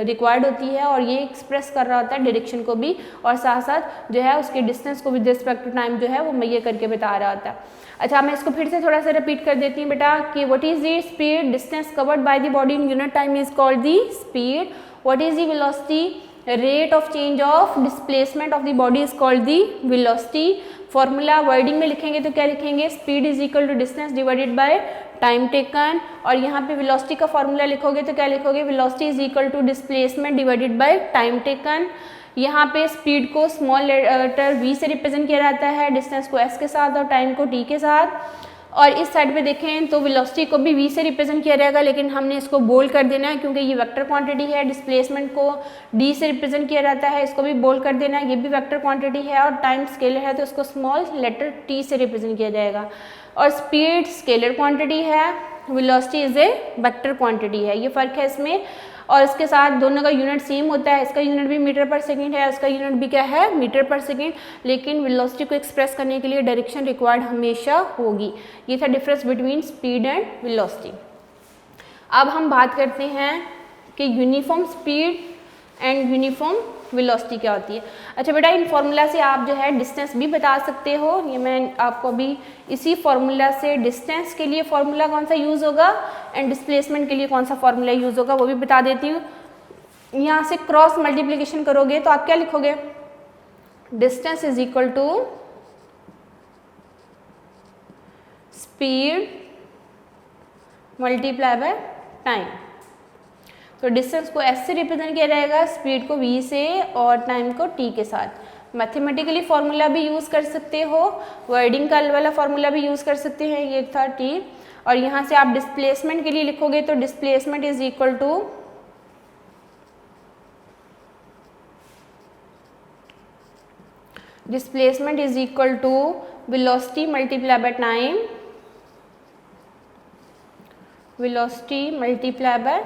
रिक्वायर्ड होती है और ये एक्सप्रेस कर रहा होता है डायरेक्शन को भी, और साथ साथ जो है उसके डिस्टेंस को विद रिस्पेक्ट टू टाइम जो है वो मेजर करके बता रहा होता है। अच्छा, मैं इसको फिर से थोड़ा सा रिपीट कर देती हूँ बेटा कि what is the speed distance covered by the body in unit time is called the speed, what is the velocity rate of change of displacement of the body is called the velocity. Formula wording में लिखेंगे तो क्या लिखेंगे speed is equal to distance divided by time taken, और यहाँ पे velocity का formula लिखोगे तो क्या लिखोगे velocity is equal to displacement divided by time taken. यहाँ पे स्पीड को स्मॉल लेटर v से रिप्रेजेंट किया जाता है, डिस्टेंस को s के साथ और टाइम को t के साथ। और इस साइड पे देखें तो वेलोसिटी को भी v से रिप्रेजेंट किया जाएगा, लेकिन हमने इसको बोल्ड कर देना है क्योंकि ये वेक्टर क्वांटिटी है। डिस्प्लेसमेंट को d से रिप्रेजेंट किया जाता है, इसको भी बोल्ड कर देना है, ये भी वेक्टर क्वांटिटी है। और टाइम स्केलर है तो इसको स्मॉल लेटर t से रिप्रेजेंट किया जाएगा। और स्पीड स्केलर क्वांटिटी है, velocity is a vector quantity है, ये फ़र्क है इसमें। और इसके साथ दोनों का यूनिट सेम होता है, इसका यूनिट भी मीटर पर सेकंड है, इसका यूनिट भी क्या है मीटर पर सेकंड, लेकिन वेलोसिटी को एक्सप्रेस करने के लिए डायरेक्शन रिक्वायर्ड हमेशा होगी। ये था difference between speed and velocity. अब हम बात करते हैं कि uniform speed and uniform velocity क्या होती है। अच्छा बेटा, इन फार्मूला से आप जो है डिस्टेंस भी बता सकते हो, ये मैं आपको अभी इसी फार्मूला से डिस्टेंस के लिए फार्मूला कौन सा यूज़ होगा एंड डिस्प्लेसमेंट के लिए कौन सा फार्मूला यूज़ होगा वो भी बता देती हूँ। यहाँ से क्रॉस मल्टीप्लिकेशन करोगे तो आप क्या लिखोगे distance is equal to speed multiply by time. तो डिस्टेंस को s से रिप्रेजेंट किया जाएगा, स्पीड को v से और टाइम को t के साथ। मैथमेटिकली फार्मूला भी यूज़ कर सकते हो, वर्डिंग का वाला फार्मूला भी यूज़ कर सकते हैं, ये था t। और यहाँ से आप डिस्प्लेसमेंट के लिए लिखोगे तो displacement is equal to velocity multiply by time, velocity multiply by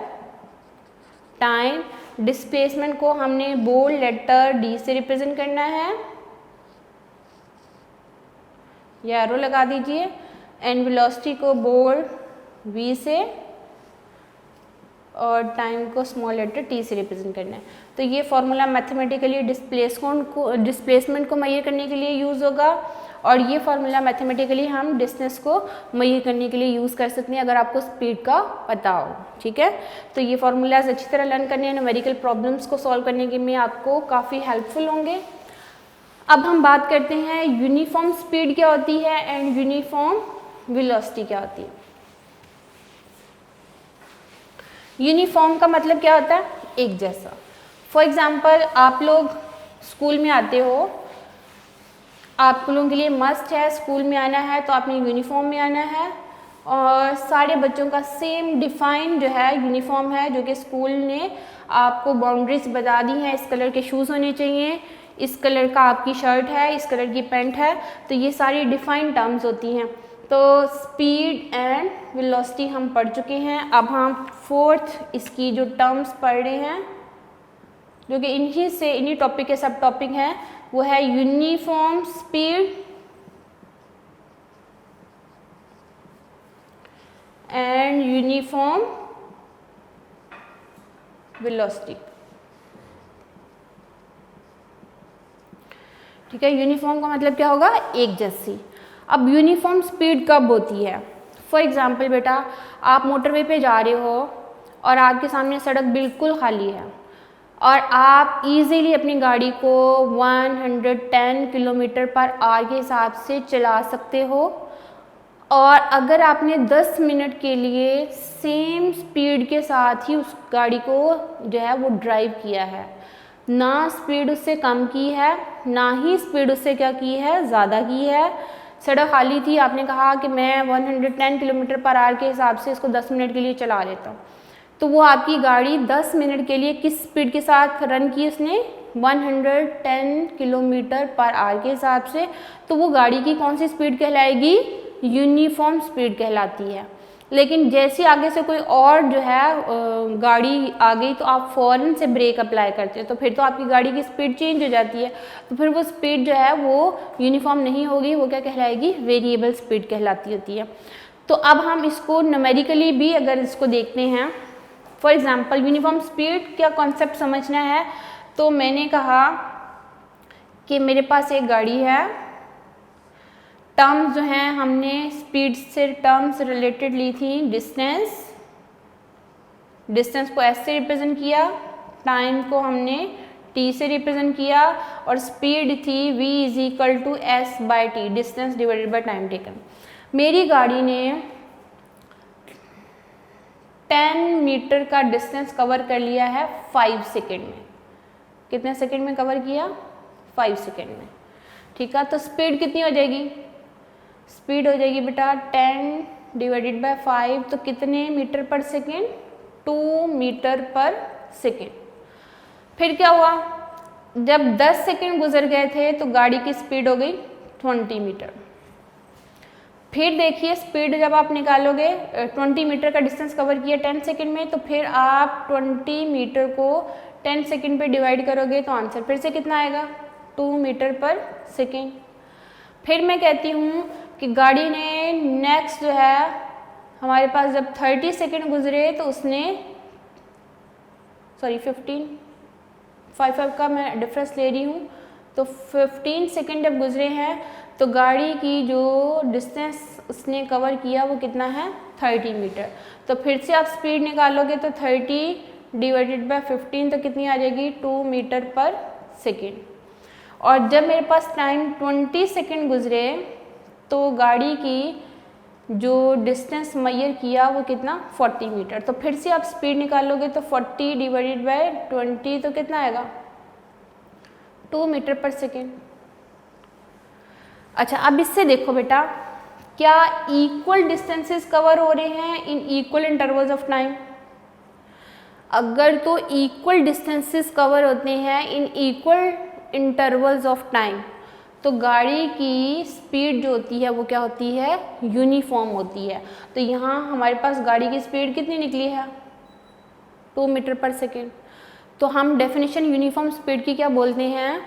time. Displacement को हमने बोल्ड लेटर d से रिप्रेजेंट करना है, या एरो लगा दीजिए, एंड वेलोसिटी को बोल्ड v से और टाइम को स्मॉल लेटर t से रिप्रेजेंट करना है। तो ये फॉर्मूला मैथमेटिकली डिस्प्लेसमेंट को मेजर करने के लिए यूज़ होगा, और ये फार्मूला मैथमेटिकली हम डिस्टेंस को मेजर करने के लिए यूज़ कर सकते हैं अगर आपको स्पीड का पता हो। ठीक है, तो ये फार्मूलाज अच्छी तरह लर्न करने, न्यूमेरिकल प्रॉब्लम्स को सॉल्व करने के में आपको काफ़ी हेल्पफुल होंगे। अब हम बात करते हैं यूनिफॉर्म स्पीड क्या होती है एंड यूनिफॉर्म वेलोसिटी क्या होती है। यूनिफॉर्म का मतलब क्या होता है, एक जैसा। फॉर एग्जाम्पल आप लोग स्कूल में आते हो, आप लोगों के लिए मस्ट है स्कूल में आना है तो आपने यूनिफॉर्म में आना है, और सारे बच्चों का सेम डिफाइन जो है यूनिफॉर्म है, जो कि स्कूल ने आपको बाउंड्रीज बता दी हैं। इस कलर के शूज़ होने चाहिए, इस कलर का आपकी शर्ट है, इस कलर की पैंट है, तो ये सारी डिफाइंड टर्म्स होती हैं। तो स्पीड एंड वेलोसिटी हम पढ़ चुके हैं। अब हम फोर्थ इसकी जो टर्म्स पढ़ रहे हैं, जो कि इन्हीं टॉपिक के सब टॉपिक हैं, वो है uniform speed and uniform velocity. ठीक है, यूनिफॉर्म का मतलब क्या होगा, एक जैसी। अब यूनिफॉर्म स्पीड कब होती है। फॉर एग्जाम्पल बेटा, आप मोटरवे पे जा रहे हो और आपके सामने सड़क बिल्कुल खाली है और आप इजीली अपनी गाड़ी को 110 किलोमीटर पर आवर के हिसाब से चला सकते हो, और अगर आपने 10 मिनट के लिए सेम स्पीड के साथ ही उस गाड़ी को जो है वो ड्राइव किया है, ना स्पीड उससे कम की है ना ही स्पीड उससे क्या की है, ज़्यादा की है, सड़क खाली थी, आपने कहा कि मैं 110 किलोमीटर पर आवर के हिसाब से इसको 10 मिनट के लिए चला लेता हूँ, तो वो आपकी गाड़ी 10 मिनट के लिए किस स्पीड के साथ रन की उसने, 110 किलोमीटर पर आवर के हिसाब से, तो वो गाड़ी की कौन सी स्पीड कहलाएगी, यूनिफॉर्म स्पीड कहलाती है। लेकिन जैसे आगे से कोई और जो है गाड़ी आ गई तो आप फ़ौरन से ब्रेक अप्लाई करते हैं, तो फिर तो आपकी गाड़ी की स्पीड चेंज हो जाती है, तो फिर वो स्पीड जो है वो यूनिफॉर्म नहीं होगी, वो क्या कहलाएगी, वेरिएबल स्पीड कहलाती होती है। तो अब हम इसको न्यूमेरिकली भी अगर इसको देखते हैं, फॉर एग्जाम्पल यूनिफॉर्म स्पीड क्या कॉन्सेप्ट समझना है, तो मैंने कहा कि मेरे पास एक गाड़ी है, टर्म्स जो हैं हमने स्पीड से टर्म्स रिलेटेड ली थी, डिस्टेंस को एस से रिप्रेजेंट किया, टाइम को हमने टी से रिप्रेजेंट किया, और स्पीड थी v is equal to s by t, distance divided by time taken. मेरी गाड़ी ने 10 मीटर का डिस्टेंस कवर कर लिया है 5 सेकेंड में। कितने सेकेंड में कवर किया, 5 सेकेंड में। ठीक है, तो स्पीड कितनी हो जाएगी, स्पीड हो जाएगी बेटा 10 डिवाइडेड बाय 5, तो कितने मीटर पर सेकेंड, 2 मीटर पर सेकेंड। फिर क्या हुआ, जब 10 सेकेंड गुजर गए थे तो गाड़ी की स्पीड हो गई 20 मीटर। फिर देखिए स्पीड जब आप निकालोगे, 20 मीटर का डिस्टेंस कवर किया 10 सेकेंड में, तो फिर आप 20 मीटर को 10 सेकेंड पे डिवाइड करोगे तो आंसर फिर से कितना आएगा, 2 मीटर पर सेकेंड। फिर मैं कहती हूँ कि गाड़ी ने नेक्स्ट जो है हमारे पास जब 30 सेकेंड गुजरे तो उसने 5 का मैं डिफरेंस ले रही हूँ, तो 15 सेकेंड जब गुजरे हैं तो गाड़ी की जो डिस्टेंस उसने कवर किया वो कितना है, 30 मीटर। तो फिर से आप स्पीड निकालोगे तो 30 डिवाइडेड बाय 15 तो कितनी आ जाएगी, 2 मीटर पर सेकेंड। और जब मेरे पास टाइम 20 सेकेंड गुजरे तो गाड़ी की जो डिस्टेंस मैयर किया वो कितना, 40 मीटर। तो फिर से आप स्पीड निकालोगे तो 40 डिवाइडेड बाय 20 तो कितना आएगा, 2 मीटर पर सेकेंड। अच्छा, अब इससे देखो बेटा, क्या इक्वल डिस्टेंसेस कवर हो रहे हैं in equal intervals of time. अगर तो इक्वल डिस्टेंसेस कवर होते हैं in equal intervals of time, तो गाड़ी की स्पीड जो होती है वो क्या होती है, यूनिफॉर्म होती है। तो यहाँ हमारे पास गाड़ी की स्पीड कितनी निकली है, 2 मीटर पर सेकेंड। तो हम डेफिनेशन यूनिफॉर्म स्पीड की क्या बोलते हैं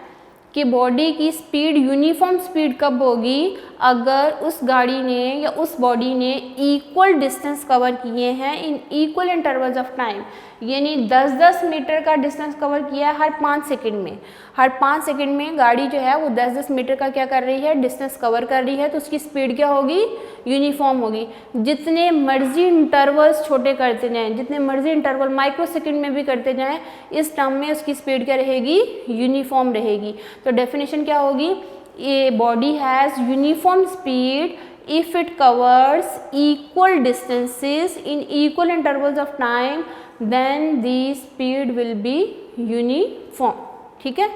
कि बॉडी की स्पीड यूनिफॉर्म स्पीड कब होगी, अगर उस गाड़ी ने या उस बॉडी ने इक्वल डिस्टेंस कवर किए हैं in equal intervals of time. यानी 10-10 मीटर का डिस्टेंस कवर किया है हर 5 सेकेंड में। हर 5 सेकेंड में गाड़ी जो है वो 10-10 मीटर का क्या कर रही है, डिस्टेंस कवर कर रही है, तो उसकी स्पीड क्या होगी, यूनिफॉर्म होगी। जितने मर्जी इंटरवल्स छोटे करते जाएं, जितने मर्जी इंटरवल माइक्रो सेकेंड में भी करते जाएं, इस टर्म में उसकी स्पीड क्या रहेगी, यूनिफॉर्म रहेगी। तो डेफिनेशन क्या होगी, a body has uniform speed if it covers equal distances in equal intervals of time then the speed will be uniform। ठीक है,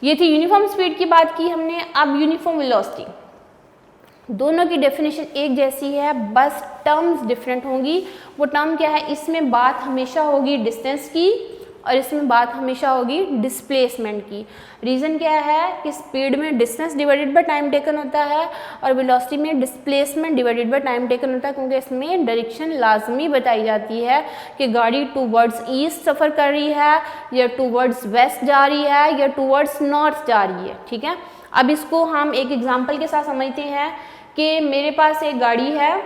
ये थी यूनिफॉर्म स्पीड की बात की हमने। अब यूनिफॉर्म वेलोसिटी, दोनों की डेफिनेशन एक जैसी है, बस टर्म्स डिफरेंट होंगी। वो टर्म क्या है, इसमें बात हमेशा होगी डिस्टेंस की और इसमें बात हमेशा होगी डिस्प्लेसमेंट की। रीज़न क्या है कि स्पीड में distance divided by time taken होता है और वेलोसिटी में displacement divided by time taken होता है, क्योंकि इसमें डायरेक्शन लाजमी बताई जाती है कि गाड़ी टूवर्ड्स ईस्ट सफ़र कर रही है या टूवर्ड्स वेस्ट जा रही है या टूवर्ड्स नॉर्थ जा रही है। ठीक है, अब इसको हम एक एग्जाम्पल के साथ समझते हैं कि मेरे पास एक गाड़ी है,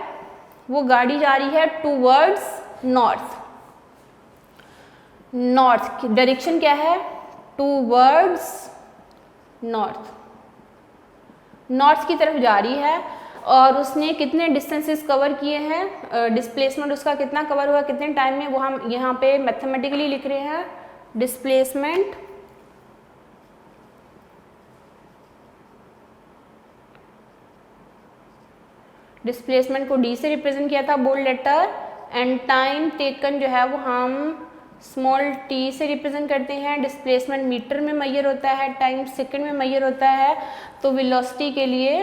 वो गाड़ी जा रही है टूवर्ड्स नॉर्थ। नॉर्थ की डायरेक्शन क्या है, टूवर्ड्स नॉर्थ, नॉर्थ की तरफ जा रही है और उसने कितने डिस्टेंसेस कवर किए हैं, डिस्प्लेसमेंट उसका कितना कवर हुआ कितने टाइम में, वो हम यहाँ पे मैथमेटिकली लिख रहे हैं। डिस्प्लेसमेंट डिस्प्लेसमेंट को डी से रिप्रेजेंट किया था bold letter, and time taken जो है वो हम स्मॉल टी से रिप्रेजेंट करते हैं। डिस्प्लेसमेंट मीटर में मेजर होता है, टाइम सेकंड में मेजर होता है। तो वेलोसिटी के लिए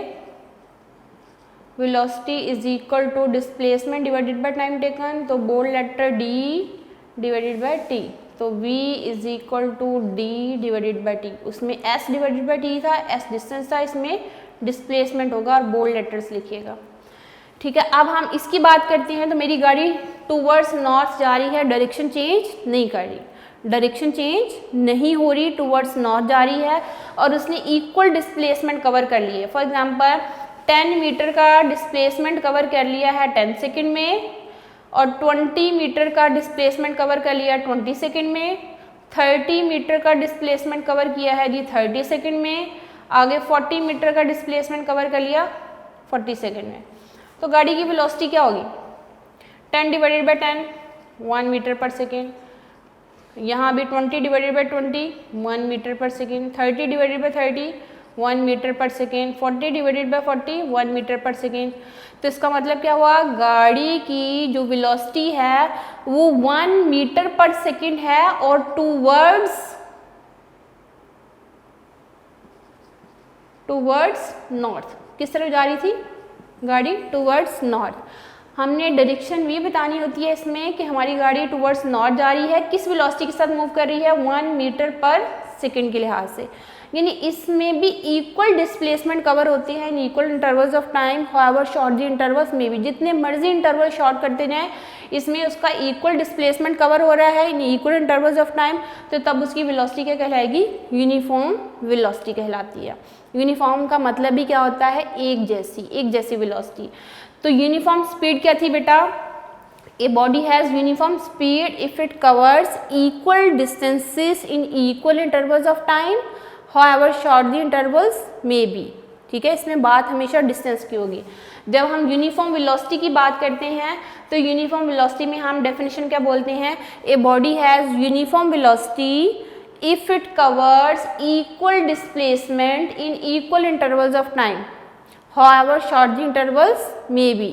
velocity is equal to displacement divided by time taken, तो bold letter D divided by T, तो v is equal to D divided by T. उसमें s डिवाइडेड बाय टी था, s डिस्टेंस था, इसमें डिस्प्लेसमेंट होगा और बोल्ड लेटर्स लिखिएगा। ठीक है, अब हम इसकी बात करते हैं। तो मेरी गाड़ी टूवर्ड्स नॉर्थ जा रही है, डायरेक्शन चेंज नहीं कर रही, डायरेक्शन चेंज नहीं हो रही, टूवर्ड्स नॉर्थ जा रही है और उसने इक्वल डिस्प्लेसमेंट कवर कर ली है। फॉर एग्जांपल 10 मीटर का डिस्प्लेसमेंट कवर कर लिया है 10 सेकंड में और 20 मीटर का डिस्प्लेसमेंट कवर कर लिया 20 सेकंड में, 30 मीटर का डिस्प्लेसमेंट कवर किया है जी 30 सेकंड में, आगे 40 मीटर का डिस्प्लेसमेंट कवर कर लिया 40 सेकंड में। तो गाड़ी की वेलोसिटी क्या होगी, 10 डिवाइडेड बाय 10 1 मीटर पर सेकेंड, यहाँ भी 20 डिवाइडेड बाय 20 1 मीटर पर सेकेंड, 30 डिवाइडेड बाय 30 1 मीटर पर सेकेंड, 40 डिवाइडेड बाय 40 1 मीटर पर सेकेंड। तो इसका मतलब क्या हुआ, गाड़ी की जो वेलोसिटी है वो 1 मीटर पर सेकेंड है और टूवर्ड्स नॉर्थ किस तरफ जा रही थी गाड़ी, टूवर्ड्स नॉर्थ। हमने डायरेक्शन भी बतानी होती है इसमें कि हमारी गाड़ी टूवर्ड्स नॉर्थ जा रही है, किस वेलोसिटी के साथ मूव कर रही है, 1 मीटर पर सेकेंड के लिहाज से। यानी इसमें भी इक्वल डिस्प्लेसमेंट कवर होते हैं in equal intervals of time, however short the intervals में भी, जितने मर्जी इंटरवल शॉर्ट करते जाएं इसमें उसका इक्वल डिस्प्लेसमेंट कवर हो रहा है in equal intervals of time, तो तब उसकी वेलोसिटी क्या कहलाएगी, यूनिफॉर्म वेलोसिटी कहलाती है। यूनिफॉर्म का मतलब भी क्या होता है, एक जैसी वेलोसिटी। तो यूनिफॉर्म स्पीड क्या थी बेटा, a body has uniform speed if it covers equal distances in equal intervals of time, however short the intervals may be. ठीक है, इसमें बात हमेशा डिस्टेंस की होगी। जब हम यूनिफॉर्म वेलोसिटी की बात करते हैं तो यूनिफॉर्म वेलोसिटी में हम डेफिनेशन क्या बोलते हैं, a body has uniform velocity if it covers equal displacement in equal intervals of time, however short the intervals may be।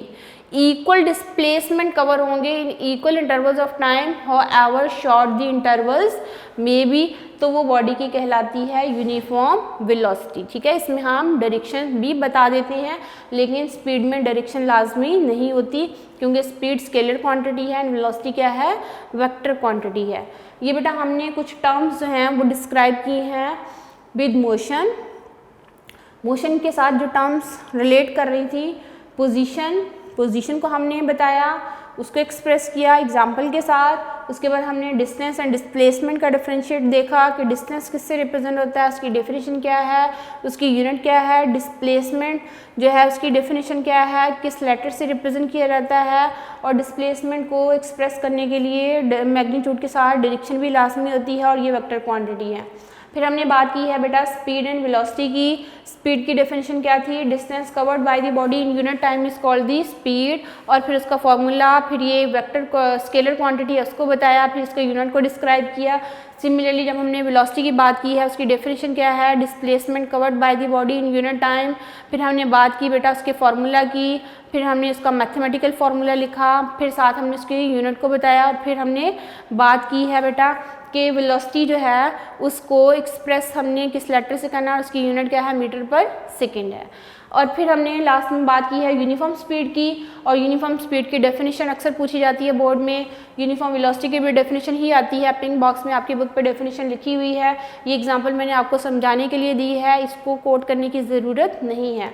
equal displacement cover होंगे in equal intervals of time, however short the intervals may be, तो वो body की कहलाती है uniform velocity. ठीक है, इसमें हम डायरेक्शन भी बता देते हैं लेकिन स्पीड में डायरेक्शन लाजमी नहीं होती, क्योंकि स्पीड स्केलर क्वांटिटी है एंड वेलोसिटी क्या है, वेक्टर क्वांटिटी है। ये बेटा हमने कुछ टर्म्स जो हैं वो डिस्क्राइब की हैं विद मोशन, मोशन के साथ जो टर्म्स रिलेट कर रही थी, पोजीशन को हमने बताया, उसको एक्सप्रेस किया एग्जाम्पल के साथ। उसके बाद हमने डिस्टेंस एंड डिस्प्लेसमेंट का डिफरेंशिएट देखा कि डिस्टेंस किससे रिप्रेजेंट होता है, उसकी डेफिनेशन क्या है, उसकी यूनिट क्या है, डिस्प्लेसमेंट जो है उसकी डेफिनेशन क्या है, किस लेटर से रिप्रेजेंट किया जाता है, और डिस्प्लेसमेंट को एक्सप्रेस करने के लिए मैग्नीट्यूड के साथ डायरेक्शन भी लाजमी होती है और ये वेक्टर क्वांटिटी है। फिर हमने बात की है बेटा स्पीड एंड वेलोसिटी की। स्पीड की डेफिनेशन क्या थी, distance covered by the body in unit time is called the speed, और फिर उसका फॉर्मूला, फिर ये वेक्टर स्केलर क्वांटिटी है उसको बताया, फिर इसके यूनिट को डिस्क्राइब किया। सिमिलरली जब हमने वेलोसिटी की बात की है उसकी डेफिनेशन क्या है, displacement covered by the body in unit time, फिर हमने बात की बेटा उसके फार्मूला की, फिर हमने उसका मैथमेटिकल फार्मूला लिखा, फिर साथ हमने उसके यूनिट को बताया, और फिर हमने बात की है बेटा कि वेलोसिटी जो है उसको एक्सप्रेस हमने किस लेटर से करना है, उसकी यूनिट क्या है, मीटर पर सेकेंड है। और फिर हमने लास्ट में बात की है यूनिफॉर्म स्पीड की, और यूनिफॉर्म स्पीड की डेफिनेशन अक्सर पूछी जाती है बोर्ड में। यूनिफॉर्म वेलोसिटी की भी डेफिनेशन ही आती है, पिंक बॉक्स में आपकी बुक पे डेफिनेशन लिखी हुई है। ये एग्जांपल मैंने आपको समझाने के लिए दी है, इसको कोट करने की ज़रूरत नहीं है।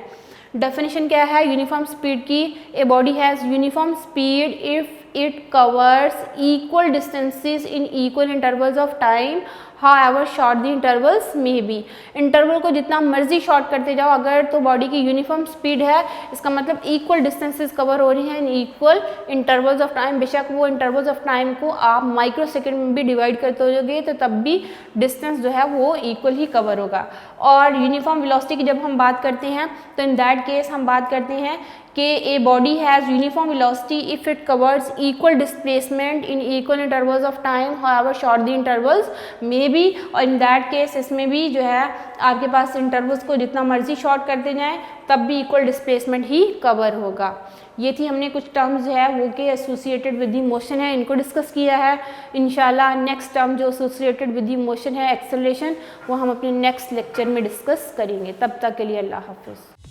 डेफिनेशन क्या है यूनिफॉर्म स्पीड की, a body has uniform speed if it covers equal distances in equal intervals of time however short the intervals may be। Interval को जितना मर्जी शॉर्ट करते जाओ अगर तो बॉडी की यूनिफॉर्म स्पीड है, इसका मतलब इक्वल डिस्टेंसेस कवर हो रही हैं in equal intervals of time. बेशक वो इंटरवल्स ऑफ टाइम को आप माइक्रो सेकेंड में भी डिवाइड करते हो जाओगे तो तब भी डिस्टेंस जो है वो इक्वल ही कवर होगा। और यूनिफॉर्म वेलोसिटी की जब हम बात करते हैं तो इन दैट केस हम बात करते हैं कि a body has uniform velocity if it covers equal displacement in equal intervals of time however short the intervals may be. और इन दैट केस इसमें भी जो है आपके पास इंटरवल्स को जितना मर्जी शॉर्ट करते जाएं तब भी इक्वल डिस्प्लेसमेंट ही कवर होगा। ये थी हमने कुछ टर्म्स जो है वो के एसोसिएटेड विद द मोशन है, इनको डिस्कस किया है। इंशाल्लाह नेक्स्ट टर्म जो एसोसिएटेड विद द मोशन है एक्सेलरेशन, वो हम अपने नेक्स्ट लेक्चर में डिस्कस करेंगे। तब तक के लिए अल्लाह हाफिज़।